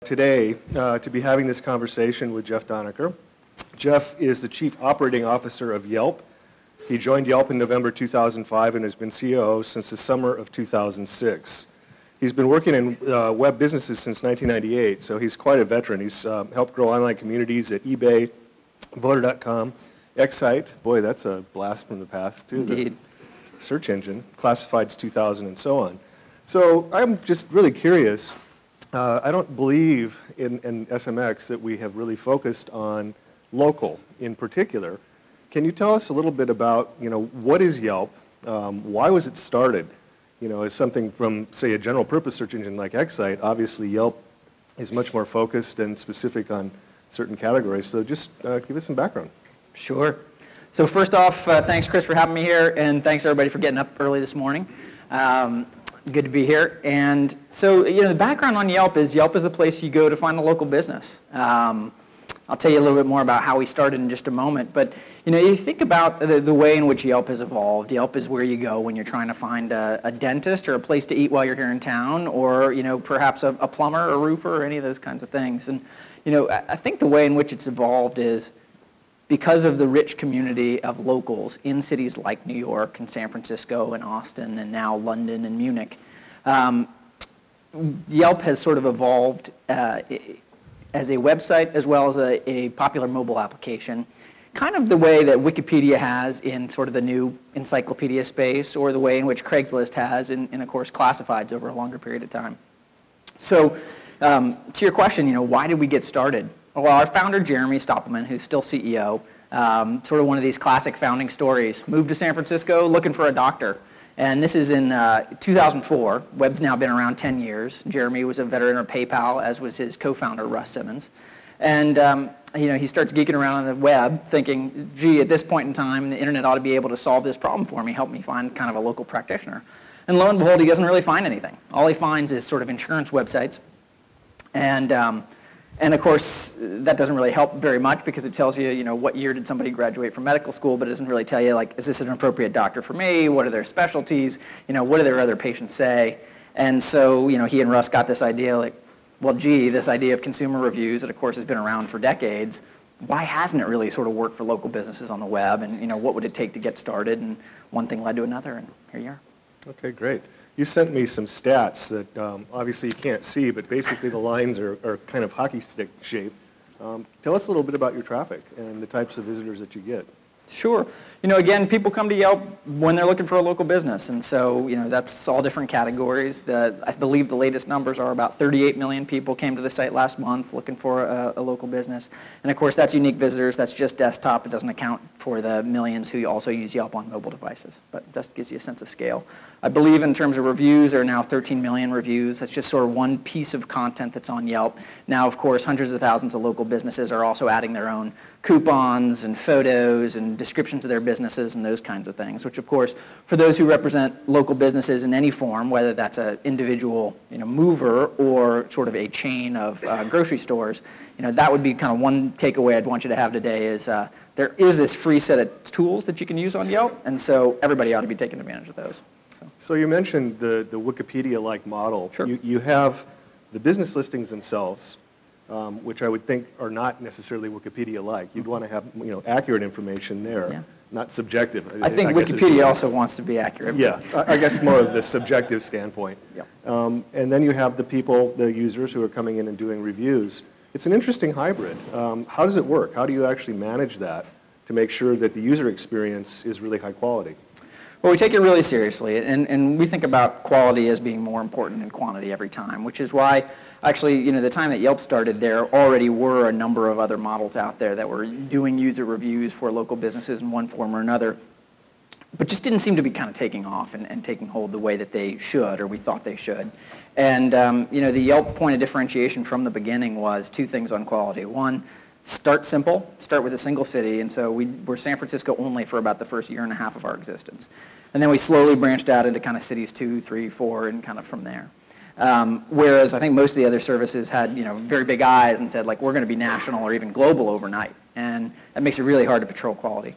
Today to be having this conversation with Jeff Donaker. Jeff is the Chief Operating Officer of Yelp. He joined Yelp in November 2005 and has been COO since the summer of 2006. He's been working in web businesses since 1998, so he's quite a veteran. He's helped grow online communities at eBay, Voter.com, Excite. Boy, that's a blast from the past, too. Indeed. The search engine, Classifieds 2000, and so on. So I'm just really curious. I don't believe in SMX that we have really focused on local in particular. Can you tell us a little bit about, what is Yelp? Why was it started? As something from, say, a general purpose search engine like Excite. Obviously, Yelp is much more focused and specific on certain categories. So just give us some background. Sure. So first off, thanks, Chris, for having me here, and thanks, everybody, for getting up early this morning. Good to be here. And so, the background on Yelp is a place you go to find a local business. I'll tell you a little bit more about how we started in just a moment. But, you think about the way in which Yelp has evolved. Yelp is where you go when you're trying to find a dentist or a place to eat while you're here in town, or, perhaps a plumber or roofer or any of those kinds of things. And, I think the way in which it's evolved is because of the rich community of locals in cities like New York and San Francisco and Austin and now London and Munich, Yelp has sort of evolved as a website as well as a popular mobile application, kind of the way that Wikipedia has in sort of the new encyclopedia space, or the way in which Craigslist has in of course, classifieds over a longer period of time. So to your question, why did we get started? Well, our founder, Jeremy Stoppelman, who's still CEO, sort of one of these classic founding stories, moved to San Francisco looking for a doctor. And this is in 2004. Web's now been around 10 years. Jeremy was a veteran of PayPal, as was his co-founder, Russ Simmons. And he starts geeking around on the web, thinking, gee, at this point in time, the internet ought to be able to solve this problem for me, help me find kind of a local practitioner. And lo and behold, he doesn't really find anything. All he finds is sort of insurance websites. And of course, that doesn't really help very much because it tells you, what year did somebody graduate from medical school, but it doesn't really tell you, like, is this an appropriate doctor for me? What are their specialties? What do their other patients say? And so, he and Russ got this idea, like, well, gee, this idea of consumer reviews that, of course, has been around for decades, why hasn't it really sort of worked for local businesses on the web? And, what would it take to get started? And one thing led to another, and here you are. Okay, great. You sent me some stats that obviously you can't see, but basically the lines are kind of hockey stick shape. Tell us a little bit about your traffic and the types of visitors that you get. Sure. Again, people come to Yelp when they're looking for a local business, and so, that's all different categories. I believe the latest numbers are about 38 million people came to the site last month looking for a local business. And of course, that's unique visitors. That's just desktop. It doesn't account for the millions who also use Yelp on mobile devices, but just gives you a sense of scale. I believe in terms of reviews, there are now 13 million reviews. That's just sort of one piece of content that's on Yelp. Now, of course, hundreds of thousands of local businesses are also adding their own coupons and photos and descriptions of their businesses and those kinds of things, which, of course, for those who represent local businesses in any form, whether that's an individual mover or sort of a chain of grocery stores, that would be kind of one takeaway I'd want you to have today is there is this free set of tools that you can use on Yelp, and so everybody ought to be taking advantage of those. So you mentioned the Wikipedia-like model. Sure. You have the business listings themselves, which I would think are not necessarily Wikipedia-like. You'd want to have accurate information there, yeah. Not subjective. I think Wikipedia also wants to be accurate. Yeah, I guess more of the subjective standpoint. Yeah. And then you have the users who are coming in and doing reviews. It's an interesting hybrid. How does it work? How do you actually manage that to make sure that the user experience is really high quality? Well, we take it really seriously, and we think about quality as being more important than quantity every time, which is why, actually, the time that Yelp started, there already were a number of other models out there that were doing user reviews for local businesses in one form or another, but just didn't seem to be kind of taking off and taking hold the way that they should, or we thought they should. And, the Yelp point of differentiation from the beginning was two things on quality. One, start simple, start with a single city, and so we were San Francisco only for about the first year and a half of our existence. And then we slowly branched out into kind of cities 2, 3, 4, and kind of from there. Whereas I think most of the other services had, very big eyes and said, like, we're going to be national or even global overnight. And that makes it really hard to patrol quality.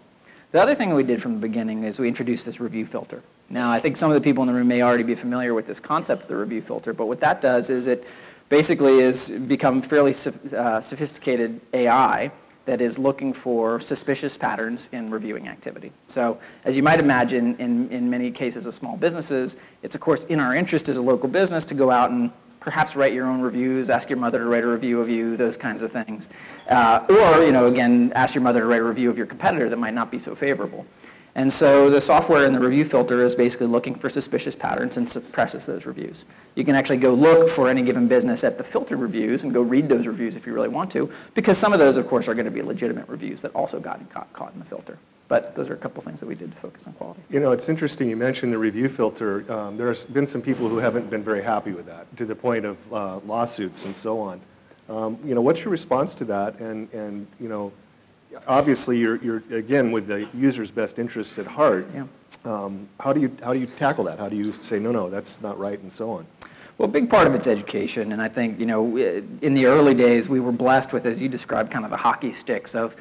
The other thing we did from the beginning is we introduced this review filter. Now, I think some of the people in the room may already be familiar with this concept of the review filter, but what that does is it basically is become fairly sophisticated AI that is looking for suspicious patterns in reviewing activity. So as you might imagine, in many cases of small businesses, it's of course in our interest as a local business to go out and perhaps write your own reviews, ask your mother to write a review of you, those kinds of things. Or, again, ask your mother to write a review of your competitor that might not be so favorable. And so the software in the review filter is basically looking for suspicious patterns and suppresses those reviews. You can actually go look for any given business at the filtered reviews and go read those reviews if you really want to, because some of those, of course, are going to be legitimate reviews that also got caught in the filter. But those are a couple things that we did to focus on quality. It's interesting you mentioned the review filter. There's been some people who haven't been very happy with that, to the point of lawsuits and so on. What's your response to that? And obviously you're again with the user's best interests at heart. Yeah. How do you tackle that? How do you say no, that's not right, and so on? Well, a big part of it's education, and I think in the early days we were blessed with, as you described, kind of the hockey sticks of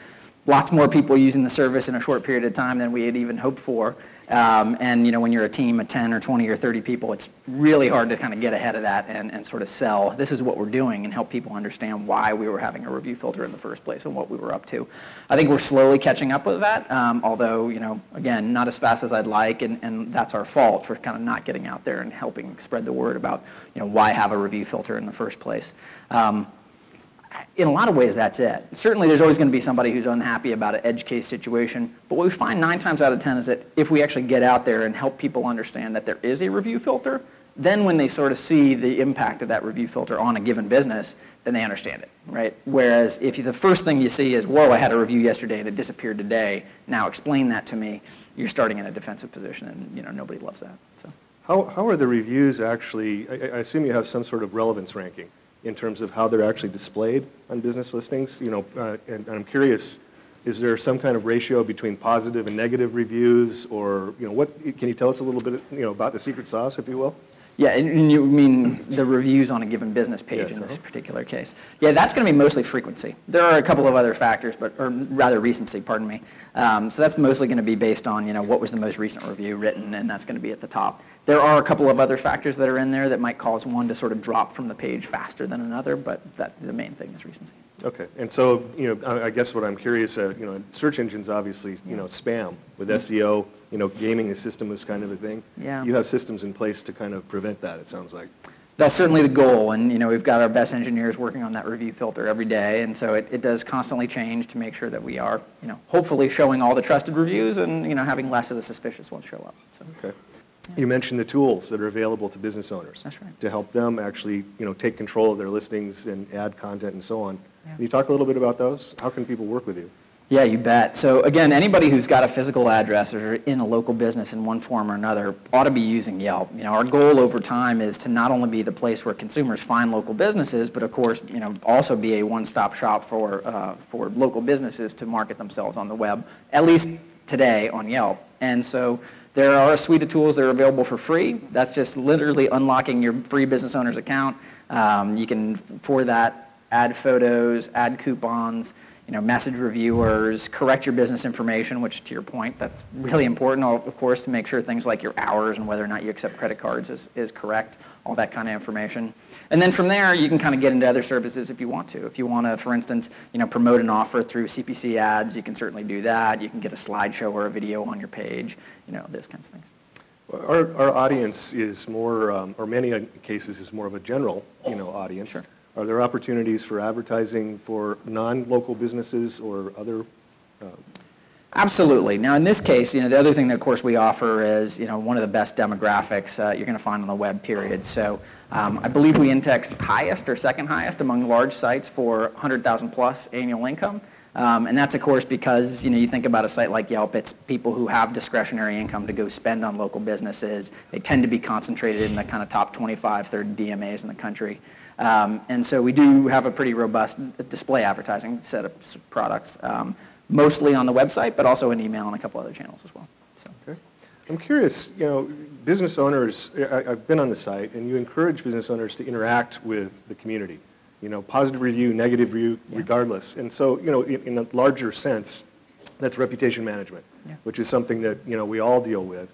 lots more people using the service in a short period of time than we had even hoped for. And when you're a team of 10 or 20 or 30 people, it's really hard to kind of get ahead of that and sort of sell, this is what we're doing, and help people understand why we were having a review filter in the first place and what we were up to. I think we're slowly catching up with that, although, again, not as fast as I'd like, and that's our fault for kind of not getting out there and helping spread the word about, why have a review filter in the first place. In a lot of ways, that's it. Certainly, there's always going to be somebody who's unhappy about an edge case situation, but what we find 9 times out of 10 is that if we actually get out there and help people understand that there is a review filter, then when they sort of see the impact of that review filter on a given business, then they understand it, right? Whereas if the first thing you see is, whoa, I had a review yesterday and it disappeared today, now explain that to me, you're starting in a defensive position, and nobody loves that. So. How are the reviews actually, I assume you have some sort of relevance ranking in terms of how they're actually displayed on business listings, and I'm curious, is there some kind of ratio between positive and negative reviews, or what? Can you tell us a little bit, about the secret sauce, if you will? Yeah, and you mean the reviews on a given business page. Yes, in this particular case. Yeah, that's going to be mostly frequency. There are a couple of other factors, or rather recency, pardon me. So that's mostly going to be based on, what was the most recent review written, and that's going to be at the top. There are a couple of other factors that are in there that might cause one to sort of drop from the page faster than another, but the main thing is recency. Okay, and so, I guess what I'm curious, search engines obviously, spam with SEO, gaming the system is kind of a thing. Yeah. You have systems in place to kind of prevent that, it sounds like. That's certainly the goal, and we've got our best engineers working on that review filter every day, and so it does constantly change to make sure that we are, hopefully showing all the trusted reviews and, having less of the suspicious ones show up. So. Okay. You mentioned the tools that are available to business owners. That's right. To help them actually, take control of their listings and add content and so on. Yeah. Can you talk a little bit about those? How can people work with you? Yeah, you bet. So again, anybody who's got a physical address or in a local business in one form or another ought to be using Yelp. Our goal over time is to not only be the place where consumers find local businesses, but of course, also be a one-stop shop for local businesses to market themselves on the web, at least today on Yelp. And so there are a suite of tools that are available for free. That's just literally unlocking your free business owner's account. You can, for that, add photos, add coupons, message reviewers, correct your business information, which to your point, that's really important, of course, to make sure things like your hours and whether or not you accept credit cards is correct, all that kind of information. And then from there, you can kind of get into other services if you want to. If you want to, for instance, promote an offer through CPC ads, you can certainly do that. You can get a slideshow or a video on your page, those kinds of things. Our audience is more, or many cases is more of a general, audience. Sure. Are there opportunities for advertising for non-local businesses or other? Absolutely. Now, in this case, the other thing that, of course, we offer is, one of the best demographics you're going to find on the web, period. So I believe we index highest or second highest among large sites for 100,000 plus annual income. And that's, of course, because, you think about a site like Yelp, it's people who have discretionary income to go spend on local businesses. They tend to be concentrated in the kind of top 25, 30 DMAs in the country. And so we do have a pretty robust display advertising set of products, mostly on the website, but also in email and a couple other channels as well. So. Okay. I'm curious, business owners, I've been on the site, and you encourage business owners to interact with the community. Positive review, negative review, yeah. Regardless. And so, in a larger sense, that's reputation management, yeah. Which is something that, we all deal with.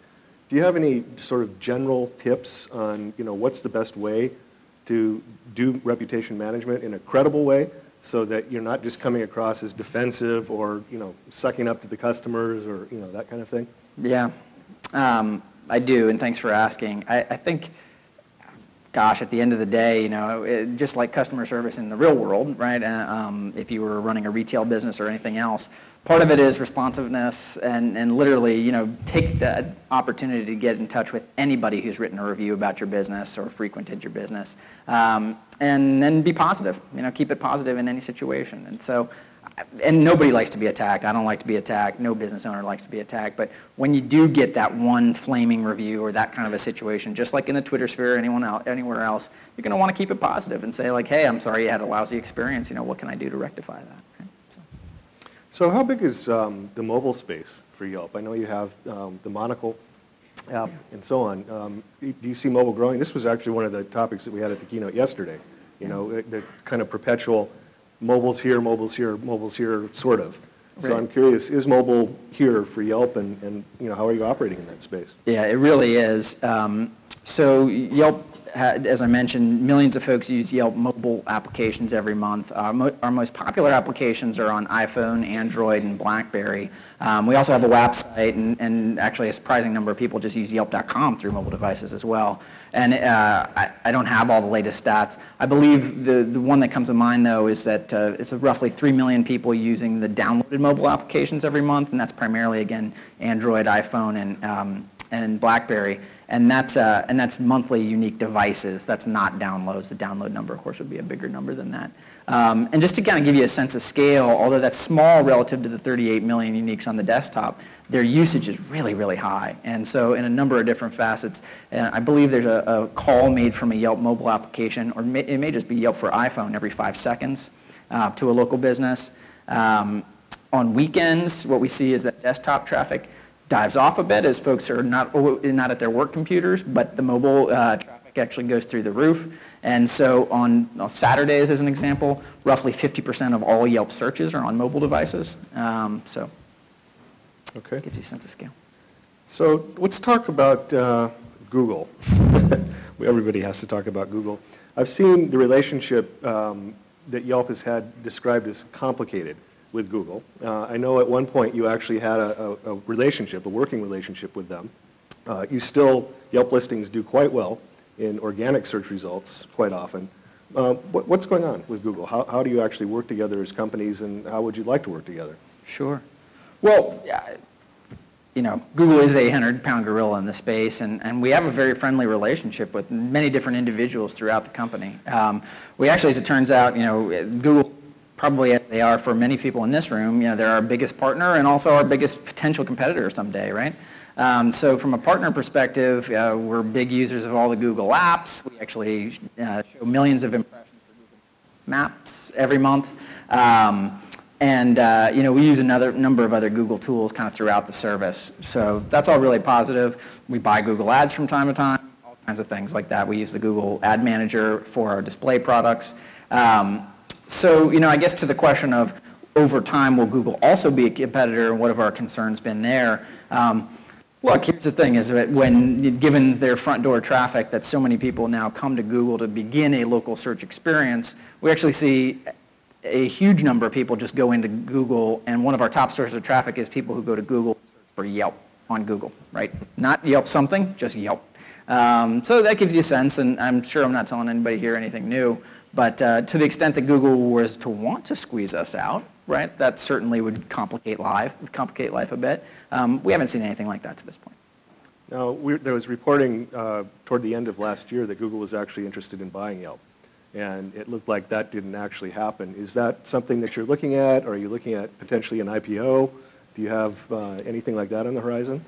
Do you have any sort of general tips on, what's the best way to do reputation management in a credible way so that you're not just coming across as defensive or, sucking up to the customers or, that kind of thing? Yeah, I do, and thanks for asking. I think, gosh, at the end of the day, just like customer service in the real world, right? If you were running a retail business or anything else, part of it is responsiveness and literally, take that opportunity to get in touch with anybody who's written a review about your business or frequented your business, and then be positive. Keep it positive in any situation. And so, and nobody likes to be attacked. I don't like to be attacked. No business owner likes to be attacked. But when you do get that one flaming review or that kind of a situation, just like in the Twitter sphere or anywhere else, you're going to want to keep it positive and say, like, hey, I'm sorry you had a lousy experience. What can I do to rectify that? Right? So how big is the mobile space for Yelp? I know you have the Monocle app and so on. Do you see mobile growing? This was actually one of the topics that we had at the keynote yesterday. The kind of perpetual mobile's here, sort of. So Right. I'm curious, is mobile here for Yelp, and how are you operating in that space? Yeah, it really is. So Yelp, as I mentioned, millions of folks use Yelp mobile applications every month. Our most popular applications are on iPhone, Android, and BlackBerry. We also have a website, and actually a surprising number of people just use Yelp.com through mobile devices as well. And I don't have all the latest stats. I believe the one that comes to mind, though, is that it's roughly 3 million people using the downloaded mobile applications every month, and that's primarily, again, Android, iPhone, and BlackBerry. And that's monthly unique devices. That's not downloads. The download number, of course, would be a bigger number than that. And just to kind of give you a sense of scale, although that's small relative to the 38 million uniques on the desktop, their usage is really, really high. And so in a number of different facets, I believe there's a call made from a Yelp mobile application, or it may just be Yelp for iPhone every 5 seconds to a local business. On weekends, what we see is that desktop traffic dives off a bit as folks are not at their work computers, but the mobile traffic actually goes through the roof. And so on Saturdays, as an example, roughly 50% of all Yelp searches are on mobile devices. So Okay. gives you a sense of scale. So let's talk about Google. Everybody has to talk about Google. I've seen the relationship that Yelp has had described as complicated with Google. I know at one point you actually had a working relationship with them. Yelp listings do quite well in organic search results quite often. What's going on with Google? How do you actually work together as companies, and how would you like to work together? Sure. Well, Google is a 100-pound gorilla in the space, and we have a very friendly relationship with many different individuals throughout the company. We actually, as it turns out, Google, probably as they are for many people in this room, they're our biggest partner and also our biggest potential competitor someday, right? So from a partner perspective, we're big users of all the Google apps. We actually show millions of impressions for Google Maps every month. We use another number of other Google tools kind of throughout the service. So that's all really positive. We buy Google Ads from time to time, all kinds of things like that. We use the Google Ad Manager for our display products. I guess to the question of over time, will Google also be a competitor, and what have our concerns been there? Look, here's the thing, is that given their front door traffic that so many people now come to Google to begin a local search experience, we actually see a huge number of people just go into Google, and one of our top sources of traffic is people who go to Google for Yelp on Google, right? Not Yelp something, just Yelp. So that gives you a sense, and I'm sure I'm not telling anybody here anything new, but to the extent that Google was to want to squeeze us out, right, that certainly would complicate life a bit. We haven't seen anything like that to this point. Now, there was reporting toward the end of last year that Google was actually interested in buying Yelp, and it looked like that didn't actually happen. Is that something that you're looking at, or are you looking at potentially an IPO? Do you have anything like that on the horizon?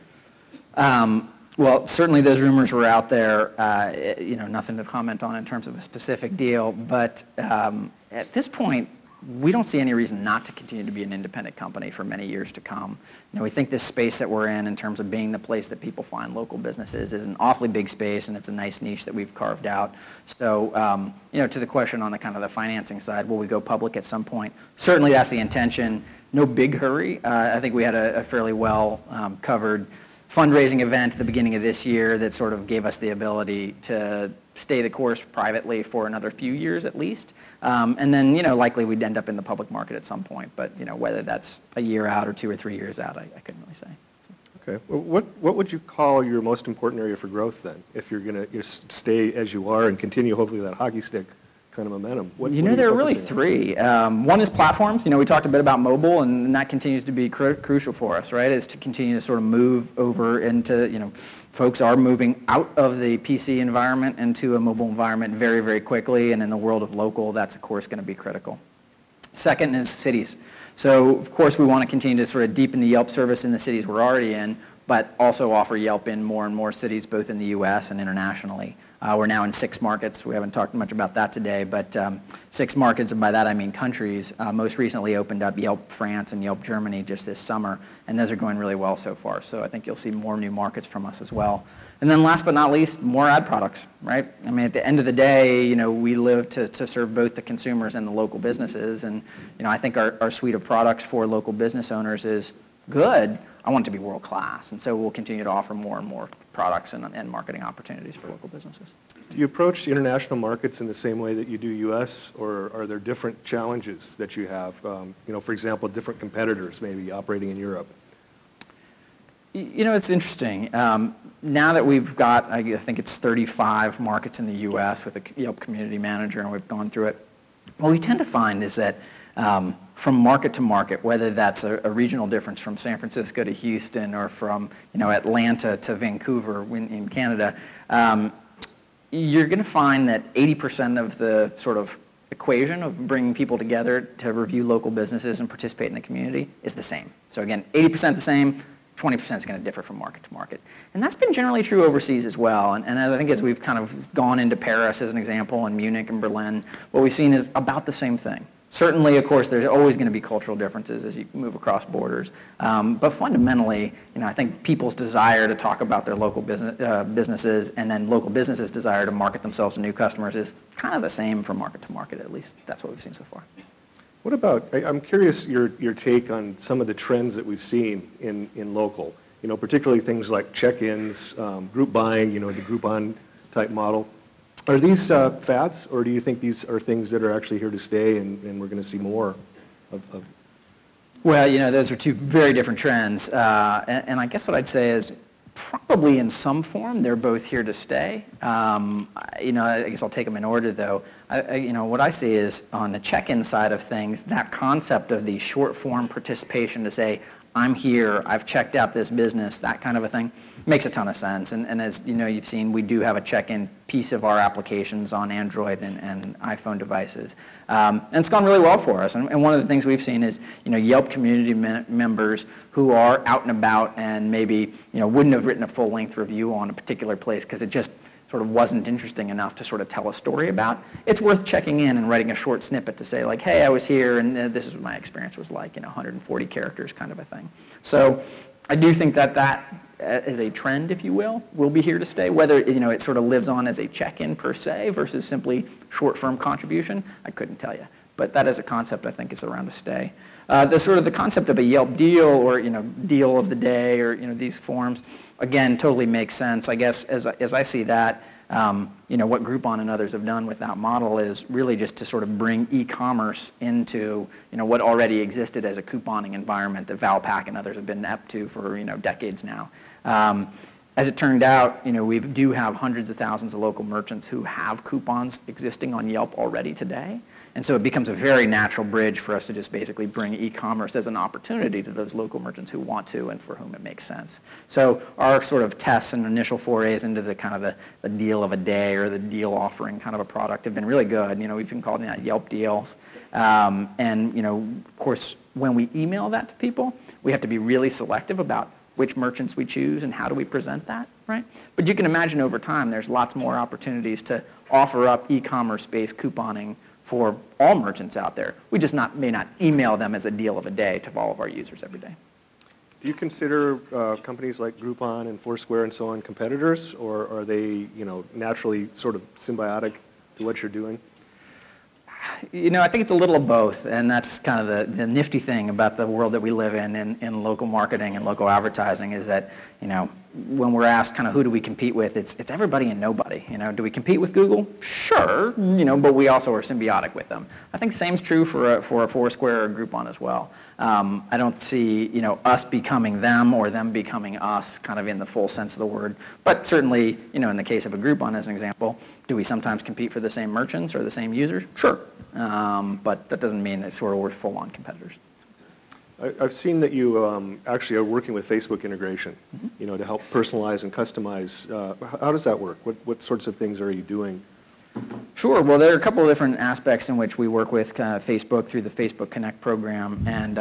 Well, certainly those rumors were out there. Nothing to comment on in terms of a specific deal, but at this point, we don't see any reason not to continue to be an independent company for many years to come. We think this space that we're in terms of being the place that people find local businesses is an awfully big space, and it's a nice niche that we've carved out. So, to the question on the kind of the financing side, will we go public at some point? Certainly that's the intention. No big hurry. I think we had a fairly well covered fundraising event at the beginning of this year that sort of gave us the ability to stay the course privately for another few years at least. And then, likely we'd end up in the public market at some point. But, whether that's a year out or 2 or 3 years out, I couldn't really say. Okay. Well, what would you call your most important area for growth then, if you're going to stay as you are and continue hopefully that hockey stick kind of momentum? There are really three. One is platforms. We talked a bit about mobile, and that continues to be crucial for us, right? Is to continue to sort of move over into, folks are moving out of the PC environment into a mobile environment very, very quickly, and in the world of local, that's of course going to be critical. Second is cities. So of course we want to continue to sort of deepen the Yelp service in the cities we're already in, but also offer Yelp in more and more cities, both in the U.S. and internationally. We're now in 6 markets. We haven't talked much about that today, but 6 markets, and by that I mean countries. Most recently opened up Yelp France and Yelp Germany just this summer, and those are going really well so far. So I think you'll see more new markets from us as well. And then last but not least, more ad products, right? I mean, at the end of the day, we live to serve both the consumers and the local businesses. And, I think our suite of products for local business owners is good. I want it to be world class. And so we'll continue to offer more and more products and marketing opportunities for local businesses. Do you approach international markets in the same way that you do U.S., or are there different challenges that you have? For example, different competitors maybe operating in Europe? It's interesting. Now that we've got, I think it's 35 markets in the U.S. with a Yelp Community Manager, and we've gone through it, what we tend to find is that from market to market, whether that's a regional difference from San Francisco to Houston or from Atlanta to Vancouver in Canada, you're going to find that 80% of the sort of equation of bringing people together to review local businesses and participate in the community is the same. So again, 80% the same, 20% is going to differ from market to market. And that's been generally true overseas as well. And I think as we've kind of gone into Paris as an example, and Munich and Berlin, what we've seen is about the same thing. Certainly, of course, there's always going to be cultural differences as you move across borders. But fundamentally, I think people's desire to talk about their local businesses and then local businesses' desire to market themselves to new customers is kind of the same from market to market, at least. That's what we've seen so far. What about, I'm curious your take on some of the trends that we've seen in local, particularly things like check-ins, group buying, the Groupon type model. Are these fads, or do you think these are things that are actually here to stay and we're going to see more of? Well, those are two very different trends. And I guess what I'd say is probably in some form they're both here to stay. I guess I'll take them in order though. What I see is on the check-in side of things, that concept of the short form participation to say, I'm here, I've checked out this business, that kind of a thing, makes a ton of sense. And as you've seen, we do have a check-in piece of our applications on Android and iPhone devices. And it's gone really well for us. And one of the things we've seen is, Yelp community members who are out and about and maybe, wouldn't have written a full-length review on a particular place because it just sort of wasn't interesting enough to sort of tell a story about. It's worth checking in and writing a short snippet to say like, hey, I was here and this is what my experience was like, 140 characters kind of a thing. So I do think that is a trend, if you will be here to stay. Whether, it sort of lives on as a check-in per se versus simply short-form contribution, I couldn't tell you. But that is a concept I think is around to stay. The concept of a Yelp deal or deal of the day or these forms, again, totally makes sense. I guess as I see that, what Groupon and others have done with that model is really just to sort of bring e-commerce into what already existed as a couponing environment that Valpak and others have been up to for decades now. As it turned out, we do have hundreds of thousands of local merchants who have coupons existing on Yelp already today. And so it becomes a very natural bridge for us to just basically bring e-commerce as an opportunity to those local merchants who want to and for whom it makes sense. So our sort of tests and initial forays into the kind of the deal of a day or the deal offering kind of a product have been really good. We've been calling that Yelp deals. Of course, when we email that to people, we have to be really selective about which merchants we choose and how do we present that, right? But you can imagine over time there's lots more opportunities to offer up e-commerce-based couponing for all merchants out there. We just may not email them as a deal of a day to all of our users every day. Do you consider companies like Groupon and Foursquare and so on competitors, or are they naturally sort of symbiotic to what you're doing? I think it's a little of both, and that's kind of the nifty thing about the world that we live in local marketing and local advertising is that, when we're asked kind of who do we compete with, it's everybody and nobody. Do we compete with Google? Sure, but we also are symbiotic with them. I think same's true for a Foursquare or a Groupon as well. I don't see us becoming them or them becoming us, kind of in the full sense of the word. But certainly, in the case of a Groupon as an example, do we sometimes compete for the same merchants or the same users? Sure, but that doesn't mean that sort of we're full-on competitors. I've seen that you actually are working with Facebook integration, to help personalize and customize. How does that work? What sorts of things are you doing? Sure. Well, there are a couple of different aspects in which we work with Facebook through the Facebook Connect program. And,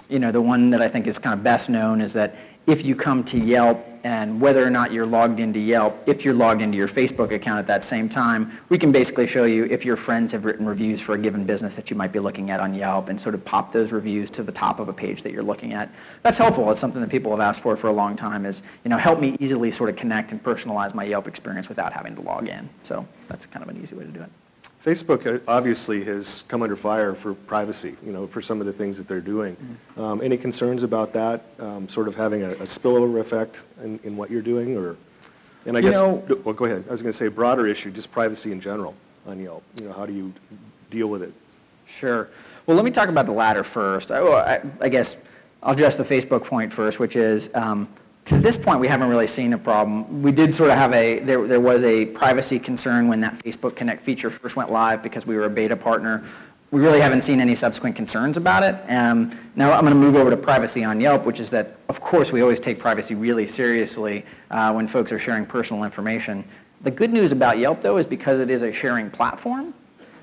the one that I think is kind of best known is that if you come to Yelp, and whether or not you're logged into Yelp, if you're logged into your Facebook account at that same time, we can basically show you if your friends have written reviews for a given business that you might be looking at on Yelp and sort of pop those reviews to the top of a page that you're looking at. That's helpful. It's something that people have asked for a long time is, help me easily sort of connect and personalize my Yelp experience without having to log in. So that's kind of an easy way to do it. Facebook obviously has come under fire for privacy, for some of the things that they're doing. Any concerns about that, sort of having a spillover effect in what you're doing? And I guess, well, go ahead. I was going to say a broader issue, just privacy in general on Yelp. How do you deal with it? Sure. Well, let me talk about the latter first. I guess I'll address the Facebook point first, which is, to this point, we haven't really seen a problem. We did sort of have there was a privacy concern when that Facebook Connect feature first went live because we were a beta partner. We really haven't seen any subsequent concerns about it. Now I'm going to move over to privacy on Yelp, which is that, of course, we always take privacy really seriously when folks are sharing personal information. The good news about Yelp, though, is because it is a sharing platform,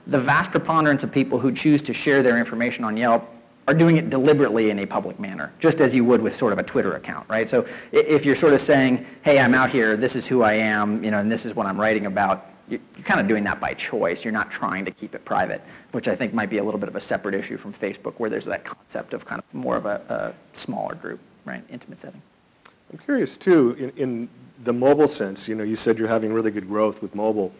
the vast preponderance of people who choose to share their information on Yelp are doing it deliberately in a public manner, just as you would with sort of a Twitter account, right? So if you're sort of saying, hey, I'm out here, this is who I am, and this is what I'm writing about, you're kind of doing that by choice. You're not trying to keep it private, which I think might be a little bit of a separate issue from Facebook, where there's that concept of kind of more of a smaller group, right, intimate setting. I'm curious, too, in the mobile sense, you said you're having really good growth with mobile.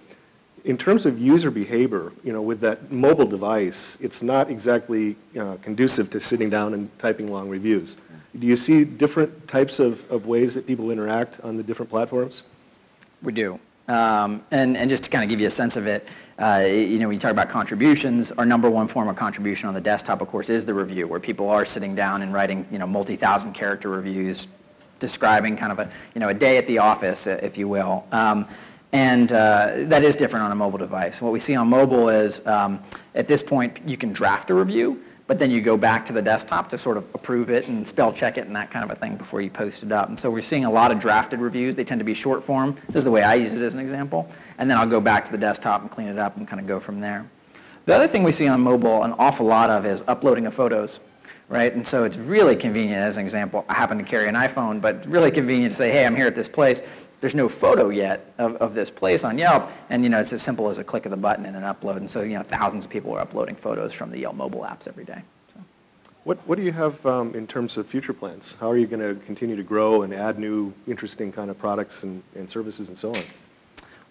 In terms of user behavior, with that mobile device, it's not exactly conducive to sitting down and typing long reviews. Do you see different types of ways that people interact on the different platforms? We do. And just to kind of give you a sense of it, when you talk about contributions, our number one form of contribution on the desktop, of course, is the review, where people are sitting down and writing, multi-thousand character reviews describing kind of a day at the office, if you will. And that is different on a mobile device. What we see on mobile is, at this point, you can draft a review, but then you go back to the desktop to sort of approve it and spell check it and that kind of a thing before you post it up. And so we're seeing a lot of drafted reviews. They tend to be short form. This is the way I use it as an example. And then I'll go back to the desktop and clean it up and kind of go from there. The other thing we see on mobile an awful lot of is uploading of photos. Right? And so it's really convenient, as an example. I happen to carry an iPhone, but it's really convenient to say, hey, I'm here at this place. There's no photo yet of this place on Yelp, and it's as simple as a click of the button and an upload. And so thousands of people are uploading photos from the Yelp mobile apps every day. So. What do you have in terms of future plans? How are you going to continue to grow and add new, interesting kind of products and services and so on?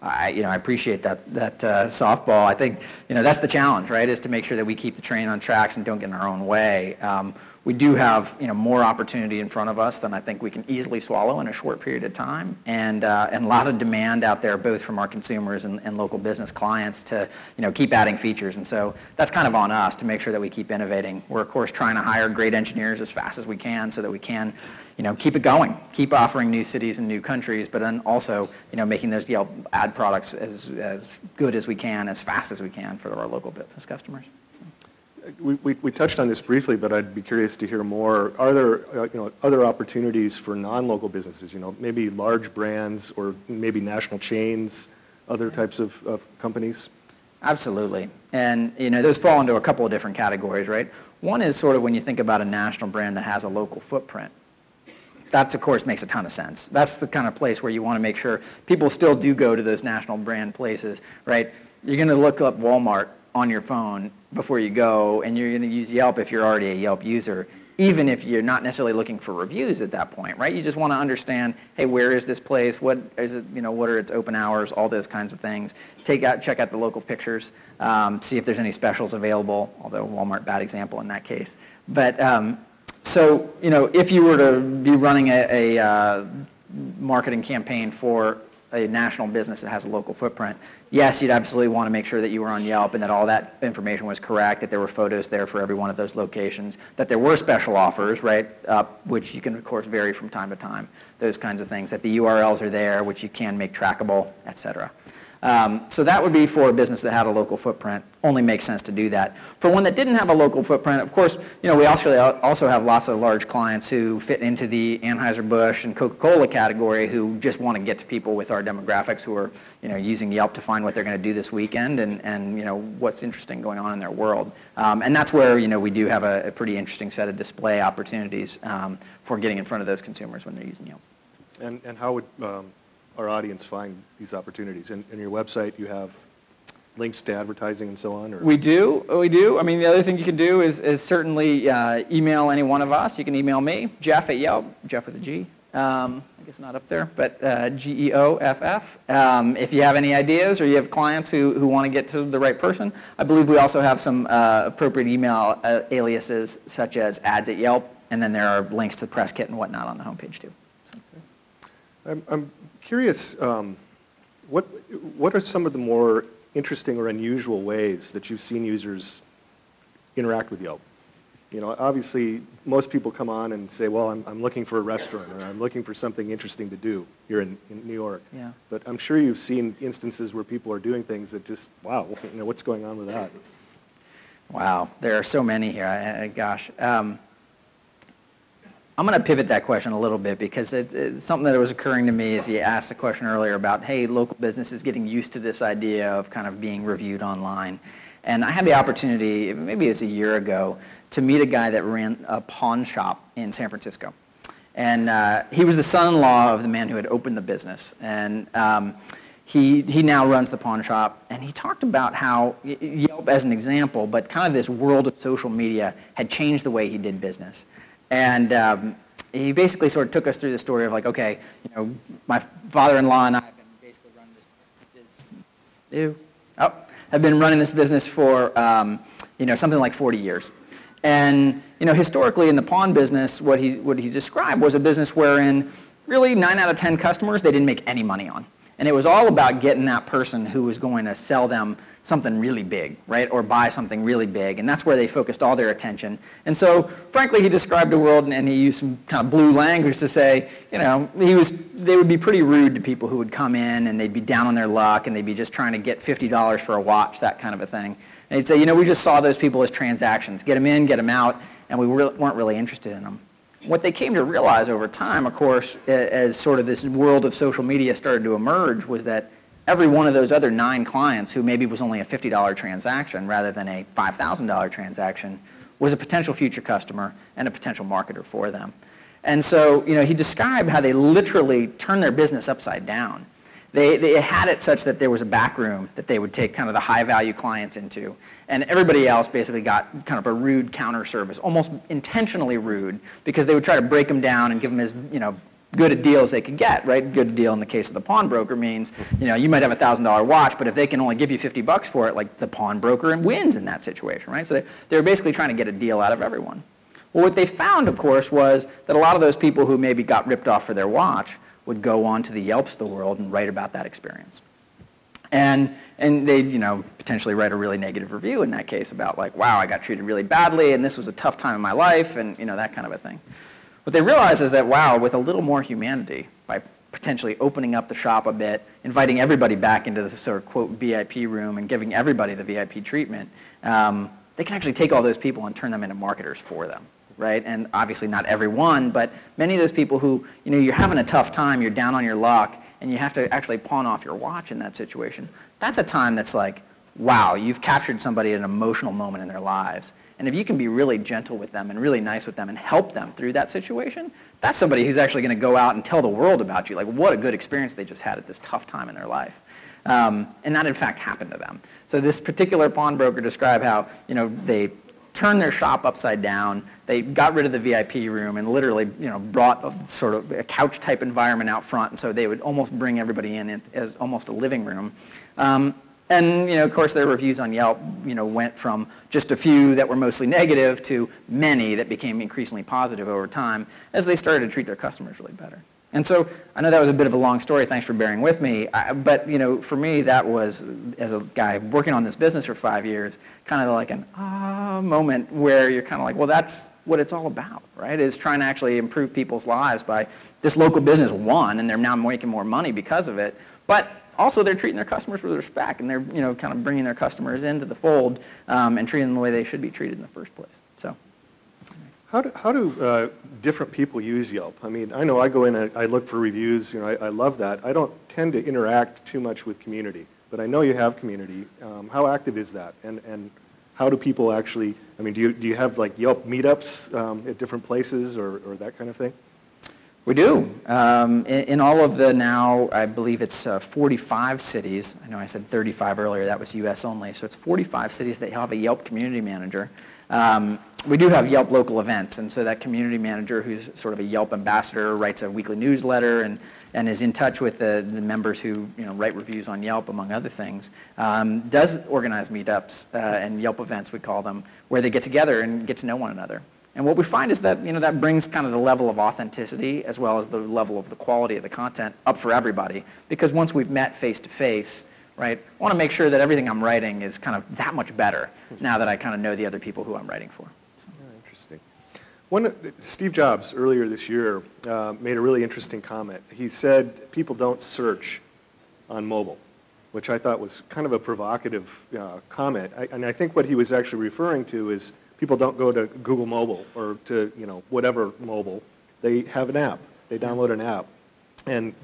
I appreciate that softball. I think, that's the challenge, right, is to make sure that we keep the train on tracks and don't get in our own way. We do have, more opportunity in front of us than I think we can easily swallow in a short period of time, and a lot of demand out there, both from our consumers and local business clients to, keep adding features. And so that's kind of on us to make sure that we keep innovating. We're, of course, trying to hire great engineers as fast as we can so that we can, keep it going, keep offering new cities and new countries, but then also, making those Yelp ad products as good as we can, as fast as we can for our local business customers. We touched on this briefly, but I'd be curious to hear more. Are there other opportunities for non-local businesses, maybe large brands or maybe national chains, other types of companies? Absolutely. And those fall into a couple of different categories, right? One is sort of when you think about a national brand that has a local footprint. That, of course, makes a ton of sense. That's the kind of place where you want to make sure people still do go to those national brand places, right? You're going to look up Walmart on your phone before you go, and you're going to use Yelp if you're already a Yelp user, even if you're not necessarily looking for reviews at that point, right? You just want to understand, hey, where is this place? What is it? What are its open hours? All those kinds of things. Check out the local pictures, see if there's any specials available. Although Walmart, bad example in that case. But so if you were to be running a marketing campaign for a national business that has a local footprint, yes, you'd absolutely want to make sure that you were on Yelp and that all that information was correct, that there were photos there for every one of those locations, that there were special offers, right, which you can, of course, vary from time to time, those kinds of things, that the URLs are there, which you can make trackable, et cetera. So that would be for a business that had a local footprint. Only makes sense to do that. For one that didn't have a local footprint, of course, we also have lots of large clients who fit into the Anheuser-Busch and Coca-Cola category who just want to get to people with our demographics who are, using Yelp to find what they're going to do this weekend and what's interesting going on in their world. And that's where, we do have a pretty interesting set of display opportunities for getting in front of those consumers when they're using Yelp. And how would our audience find these opportunities? In your website, you have links to advertising and so on? Or? We do. I mean, the other thing you can do is certainly email any one of us. You can email me, Jeff at Yelp, Jeff with a G. I guess not up there, but Geoff. If you have any ideas or you have clients who want to get to the right person, I believe we also have some appropriate email aliases such as ads at Yelp, and then there are links to the press kit and whatnot on the homepage too. So. Okay. I'm curious, what are some of the more interesting or unusual ways that you've seen users interact with Yelp? Obviously, most people come on and say, well, I'm looking for a restaurant, or I'm looking for something interesting to do here in New York. Yeah. But I'm sure you've seen instances where people are doing things that just, wow, what's going on with that? Wow, there are so many here. Gosh. I'm going to pivot that question a little bit because it's something that was occurring to me as you asked the question earlier about, hey, local businesses getting used to this idea of kind of being reviewed online. And I had the opportunity, maybe it was a year ago, to meet a guy that ran a pawn shop in San Francisco. And he was the son-in-law of the man who had opened the business. And he now runs the pawn shop. And he talked about how Yelp as an example, but kind of this world of social media had changed the way he did business. And he basically sort of took us through the story of like, okay, my father-in-law and I have been basically running this business for something like 40 years. And historically in the pawn business, what he described was a business wherein really 9 out of 10 customers they didn't make any money on. And it was all about getting that person who was going to sell them something really big, right, or buy something really big, and that's where they focused all their attention. And so, frankly, he described the world, and he used some kind of blue language to say, they would be pretty rude to people who would come in, and they'd be down on their luck, and they'd be just trying to get $50 for a watch, that kind of a thing. And he'd say, we just saw those people as transactions, get them in, get them out, and we weren't really interested in them. What they came to realize over time, of course, as sort of this world of social media started to emerge, was that every one of those other 9 clients who maybe was only a $50 transaction rather than a $5,000 transaction was a potential future customer and a potential marketer for them. And so, he described how they literally turned their business upside down. They had it such that there was a back room that they would take kind of the high-value clients into, and everybody else basically got kind of a rude counter service, almost intentionally rude, because they would try to break them down and give them as, good a deal as they could get, right? Good deal in the case of the pawnbroker means, you might have a $1,000 watch, but if they can only give you $50 for it, like the pawnbroker wins in that situation, right? So they were basically trying to get a deal out of everyone. Well, what they found, of course, was that a lot of those people who maybe got ripped off for their watch would go on to the Yelps of the world and write about that experience. And they'd, potentially write a really negative review in that case about like, wow, I got treated really badly, and this was a tough time in my life, and, that kind of a thing. What they realize is that, wow, with a little more humanity, by potentially opening up the shop a bit, inviting everybody back into the sort of, quote, VIP room and giving everybody the VIP treatment, they can actually take all those people and turn them into marketers for them, right? And obviously not everyone, but many of those people who, you're having a tough time, you're down on your luck, and you have to actually pawn off your watch in that situation. That's a time that's like, wow, you've captured somebody at an emotional moment in their lives. And if you can be really gentle with them and really nice with them and help them through that situation, that's somebody who's actually going to go out and tell the world about you, like what a good experience they just had at this tough time in their life. And that, in fact, happened to them. So this particular pawnbroker described how, they turned their shop upside down. They got rid of the VIP room and literally, brought a sort of a couch-type environment out front. And so they would almost bring everybody in as almost a living room. And, of course, their reviews on Yelp, went from just a few that were mostly negative to many that became increasingly positive over time as they started to treat their customers really better. And so I know that was a bit of a long story. Thanks for bearing with me. But for me, that was, as a guy working on this business for 5 years, kind of like an moment where you're kind of like, well, that's what it's all about, right? Is trying to actually improve people's lives by this local business won, and they're now making more money because of it. But also, they're treating their customers with respect, and they're kind of bringing their customers into the fold and treating them the way they should be treated in the first place. So. How do different people use Yelp? I mean, I know I go in and I look for reviews. I love that. I don't tend to interact too much with community, but I know you have community. How active is that? And how do people actually, I mean, do you have like Yelp meetups at different places or that kind of thing? We do. In all of the now, I believe it's 45 cities. I know I said 35 earlier. That was U.S. only. So it's 45 cities that have a Yelp community manager. We do have Yelp local events, and so that community manager, who's sort of a Yelp ambassador, writes a weekly newsletter and is in touch with the members who write reviews on Yelp, among other things, does organize meetups and Yelp events, we call them, where they get together and get to know one another. And what we find is that that brings kind of the level of authenticity as well as the level of the quality of the content up for everybody, because once we've met face to face, right, I want to make sure that everything I'm writing is kind of that much better now that I kind of know the other people who I'm writing for. Interesting. Steve Jobs earlier this year made a really interesting comment. He said people don't search on mobile, which I thought was kind of a provocative comment. And I think what he was actually referring to is people don't go to Google Mobile or to whatever mobile. They have an app. They download an app. And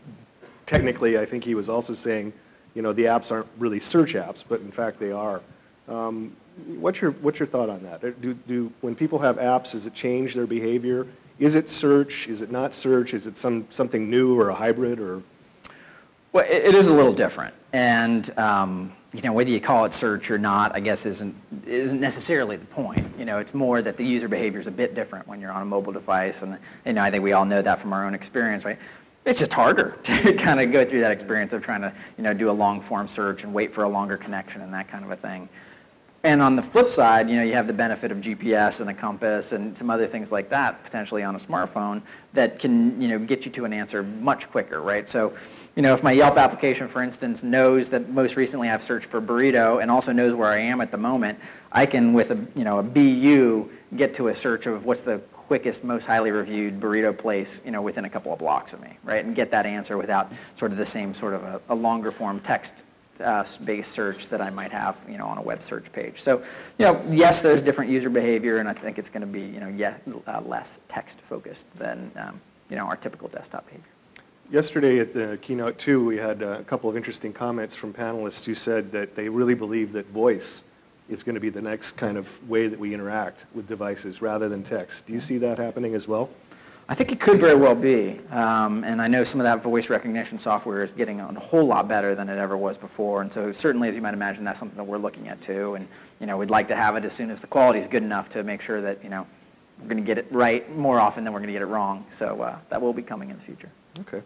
technically, I think he was also saying the apps aren't really search apps, but in fact they are. What's your thought on that? Do when people have apps, does it change their behavior? Is it search? Is it not search? Is it something new or a hybrid or? Well, it is a little different, and whether you call it search or not, I guess isn't necessarily the point. It's more that the user behavior is a bit different when you're on a mobile device, and I think we all know that from our own experience, right? It's just harder to kind of go through that experience of trying to do a long form search and wait for a longer connection and that kind of a thing. And on the flip side, you have the benefit of GPS and a compass and some other things like that potentially on a smartphone that can get you to an answer much quicker, right? So, if my Yelp application, for instance, knows that most recently I've searched for burrito and also knows where I am at the moment, I can, with a BU, get to a search of what's the quickest, most highly reviewed burrito place, within a couple of blocks of me, right? And get that answer without sort of the same sort of a longer form text based search that I might have, on a web search page. So, yes, there's different user behavior, and I think it's going to be, less text focused than, our typical desktop behavior. Yesterday at the keynote too, we had a couple of interesting comments from panelists who said that they really believe that voice is going to be the next kind of way that we interact with devices rather than text. Do you see that happening as well? I think it could very well be, and I know some of that voice recognition software is getting a whole lot better than it ever was before, and so certainly, as you might imagine, that's something that we're looking at too, and we'd like to have it as soon as the quality is good enough to make sure that we're going to get it right more often than we're going to get it wrong, so that will be coming in the future. Okay.